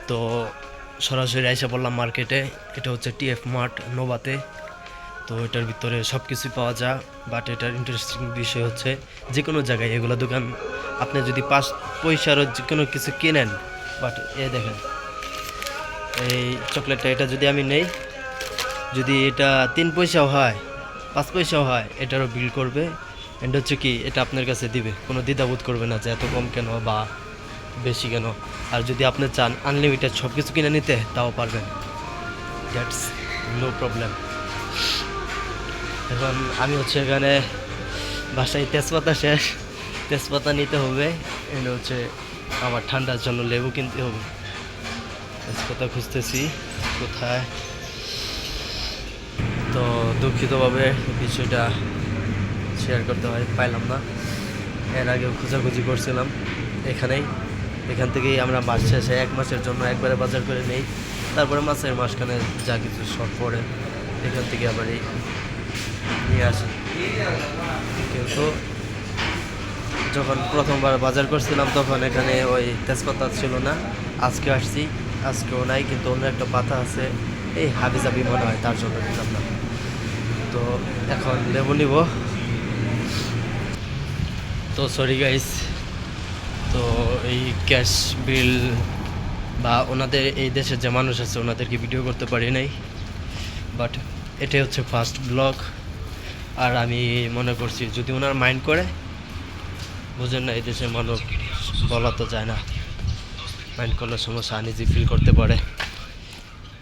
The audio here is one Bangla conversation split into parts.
তো সরাসরি আইসা পড়লাম মার্কেটে। এটা হচ্ছে টিএফ মার্ট নোভাতে। তো এটার ভিতরে সব কিছুই পাওয়া যায়, বাট এটার ইন্টারেস্টিং বিষয় হচ্ছে যে কোনো জায়গায় এগুলো দোকান আপনি যদি 5 পয়সারও যে কোনো কিছু কেনেন, বাট দেখেন এই চকলেটটা, এটা যদি আমি নেই, যদি এটা 3 পয়সাও হয় 5 পয়সাও হয়, এটারও বিল করবে। অ্যান্ড হচ্ছে কি এটা আপনার কাছে দিবে, কোনো দ্বিধাবোধ করবে না যে এত কম কেন বা বেশি কেন। আর যদি আপনি চান আনলিমিটেড সব কিছু কিনে নিতে, তাও পারবেন, দ্যাটস নো প্রবলেম। এখন আমি হচ্ছে এখানে বাসায় তেজপাতা শেষ, তেজপাতা নিতে হবে। এন্ড হচ্ছে আমার ঠান্ডার জন্য লেবু কিনতে হবে। তেজপাতা খুঁজতেছি কোথায়। তো দুঃখিতভাবে বিষয়টা শেয়ার করতে হয়, পাইলাম না। এর আগেও খোঁজাখুঁজি করছিলাম এখানেই। এখান থেকেই আমরা মাস শেষে 1 মাসের জন্য একবারে বাজার করে নেই, তারপরে মাসের মাঝখানে যা কিছু শর্ট পড়ে এখান থেকে আবার নিয়ে আসি। কিন্তু যখন প্রথমবার বাজার করছিলাম তখন এখানে ওই তেজপাতা ছিল না। আজকে আসছি, আজকেও নাই, কিন্তু অন্য একটা পাতা আছে, এই হাবিজাবি মনে হয়, তার জন্য নিলাম না। তো এখন লেবু নিব। তো সরি গাইস, তো এই ক্যাশ বিল বা ওনাদের এই দেশের যে মানুষ আছে ওনাদেরকে ভিডিও করতে পারি নাই, বাট এটাই হচ্ছে ফার্স্ট ব্লগ। আর আমি মনে করছি যদি ওনার মাইন্ড করে, বুঝেন না, এই দেশের মানুষ বলা তো যায় না, মাইন্ড করলে সমস্যা, আনইজি ফিল করতে পারে,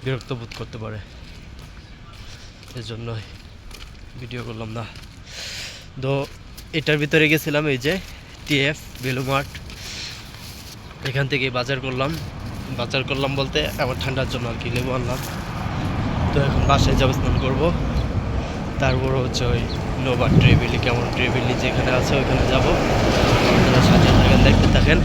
বিরক্ত বোধ করতে পারে, এর জন্যই ভিডিও করলাম না। তো এটার ভিতরে গেছিলাম, এই যে টিএফ ভ্যালু মার্ট, এখান থেকে বাজার করলাম বলতে আমার ঠান্ডার জন্য আর কি লেবু আনলাম। তো এখন বাসায় যাবো, স্নান করবো, তারপর হচ্ছে ওই নোভা ট্রেভেলি, কেমন ট্রেভেলি যেখানে আছে ওইখানে যাবো। আপনারা সাথে থাকেন, দেখতে থাকেন।